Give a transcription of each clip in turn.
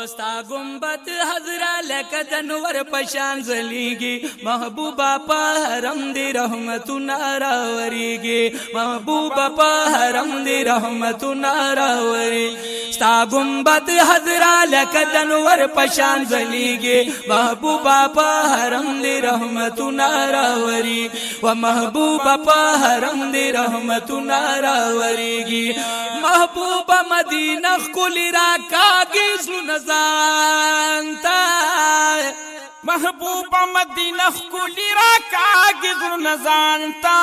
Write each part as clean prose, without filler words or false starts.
ستا گنبد حضرا لکه د نور پشان ځلیږي محبوبا په حرم دی رحمتونه راوریږي محبوبا په حرم دی رحمتونه راوریږي ستا گنبد حضرا لکه د نور پشان ځلیږي محبوبا په حرم دی رحمتونه راوریږي و محبوبا په حرم دی رحمتونه راوریږي محبوبا مدینه ښکلې راکاږي زړونه ځانته محبوبا مدینه ښکلې راکاږي زړونه ځانته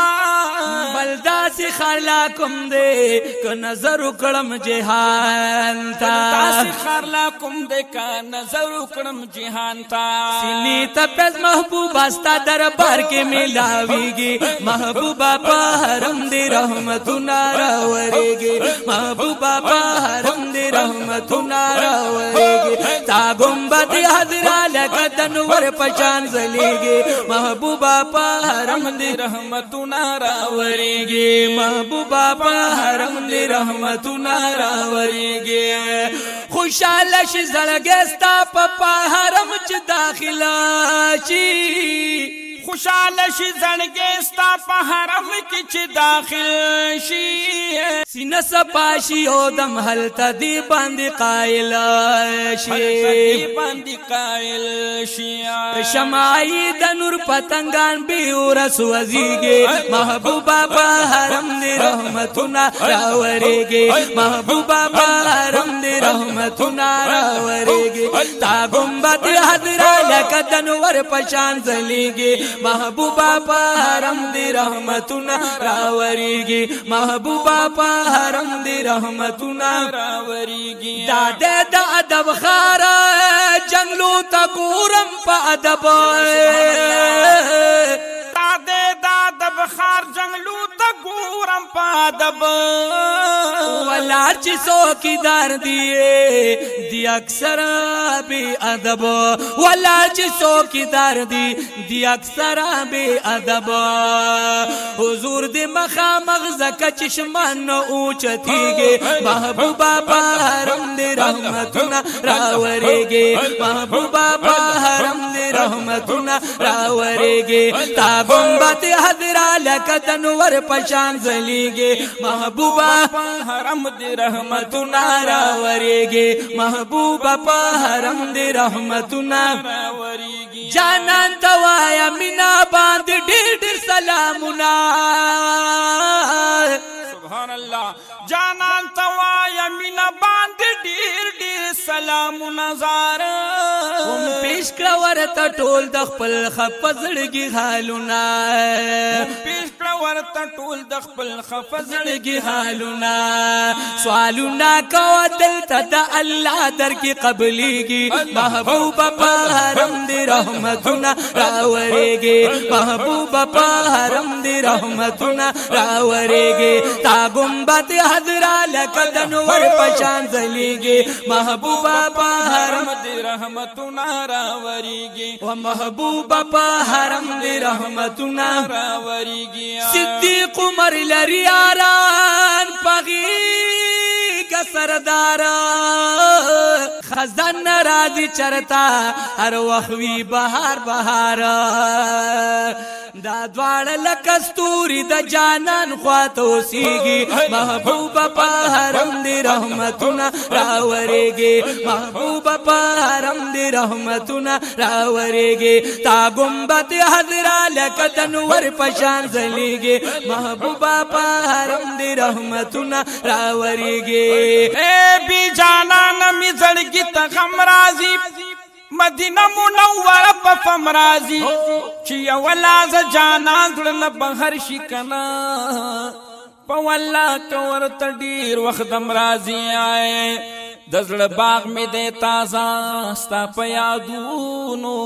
بل داسې ښار لا کوم دی که نظر وکړم جهان ته داسې ښار لا کوم دی که نظر وکړم جهان ته سینې ته پیز محبوبا ستا دربار کې میلاویږي محبوبا په حرم دی رحمتونه راوریږي محبوبا په حرم دی رحمتونه راوریږي تا گنبد حضرا لکه د نور پشان ځلیږي محبوبا په حرم دی رحمتونه راوریږي محبوبا په حرم دی رحمتونه راوریږي خوشاله شي زړګی ستا په حرم چې داخله شي خوشاله شي زړګی ستا په حرم کې چې داخل شي سینه صفا شي او دم هلته دی باندې قایل شي باندې قایل شي شمعی د نور پتنګان به ورس وزيږي محبوبا په حرم دی رحمتونه راوریږي محبوبا په حرم دی رحمتونه راوریږي تا گنبد حضرا لکه د نور پشان ځلیږي محبوبا په حرم دی رحمتونه راوریږي محبوبا په حرم دی رحمتونه راوریږي داده د ادب خار جنگلو تا ګورم په ادب داده د ادب خار جنگلو تا ګورم په ادب ولار چې څوکیدار دی اکثر بے ادب ولار چې څوکیدار دی اکثر بے ادب حضور دی مخامخ زکه چشمان اوچتیږي محبوبا په حرم دی رحمتونه راوریږي محبوبا په حرم دی رحمتونه راوریږي تا گنبد حضرا لکه د نور پشان ځلیږي محبوبا په حرم دی رحمتونه راوریږي محبوبا په حرم دی رحمتونه راوریږي جانان توایا مینا باندې ډېر ډېر سلامونه سبحان الله جانان توایا مینا باندې ډېر ډېر سلامونه زاره هم پیش کړه ورته ټول د خپل خپزړګي حالونه پیش کړه ورته ټول د خپل خپزړګي حالونه سوالونه کو دلته د الله در کې قبليږي محبوبا په حرم دی رحمتونه راوریږي محبوبا په حرم دی رحمتونه راوریږي تا گنبد حضرا لکه د نور پشان ځلیږي محبوبا په حرم دی رحمتونه راوریږي و محبوبا په حرم دی رحمتونه راوریږي صدیق عمر لریاران پغی کا سردار خزان راضی چرتا هر وخوی بهار بهار دا دواړه لکه ستوري د جانان خواته اوسېږي محبوبا په حرم دی رحمتونه راوریږي محبوبا په حرم دی رحمتونه راوریږي تا گنبد حضرا لکه د نور پشان ځلیږي محبوبا په حرم دی رحمتونه راوریږي اے بی جانان می زړګي ته غم راځي مدینه منوره په فم راځي چې یو لاز جانان زړه بهر شي کنه په والله کور ته ډیر وخت دم راځي آئے د زړه باغ می دې تازه ستا په یادونو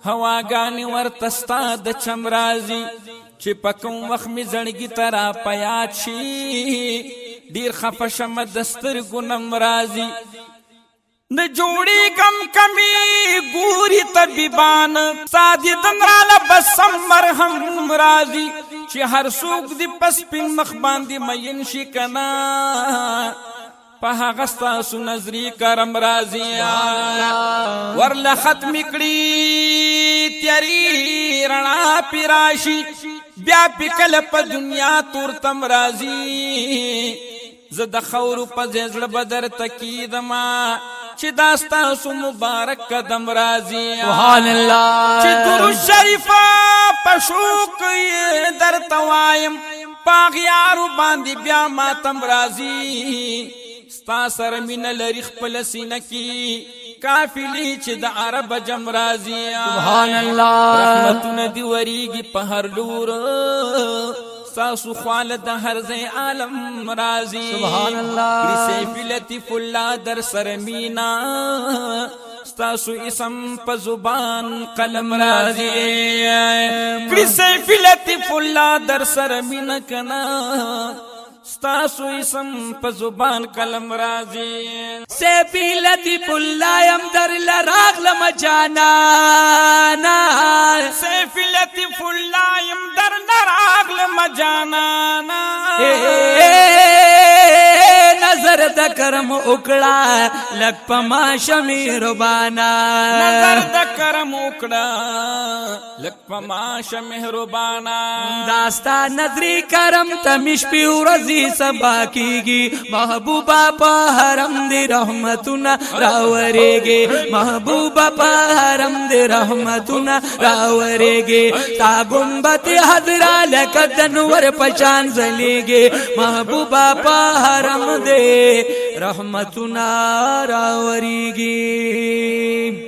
هواګانی ورته ستا د چم راځي چې په کوم وخت می زړګي ترا پیات شي ډیر خفه شمه د سترګو نم راځي न जोड़ी गम कमी गूरी तबीबान सादी दंगराला बसम मरहम राजी ची हर सूक दी पस पिन मख बांदी मयन शिकना په هغه ستاسو نظري کرم راځي ورله ختم کړي تیاري رڼا پې راشي بیا پې کله په دنیا تور تم راځي زه د خاورو په ځای زړه به درته کیدمه چې دا ستاسو مبارک قدم راځي سبحان الله چې درود شریفه په شوق یې درته وایم په اغیارو باندې بیا ماتم راځي ستا سره مینه لري خپله سینه کې قافلې چې د عرب جم راځي سبحان الله رحمتونه دي وریږي په هر لور ستاسو خواله د هر ځای عالم راځي سبحان الله سیف لطیف الله در سره مینا ستاسو اسم په زبان قلم راځي کړي سیف لطیف الله در سره مینا کنا ستاسو اسم په زبان قلم راځي سیفی لطیف الله یم در لراغلم جانانا سیف لطیف الله یم در لراغلم جانانا نظر د کرم وکړه لک پما شمیر بانا نظر د کرم وکړه لک پما شمیر بانا داستا نظری کرم تمش پی ورځي سبا کیږي محبوبا په حرم دی رحمتونه راورېږي محبوبا په حرم دی رحمتونه راورېږي تا ګمبت حضرا لک د نور پشان ځلېږي محبوبا په حرم دی رحمتنا راوریږي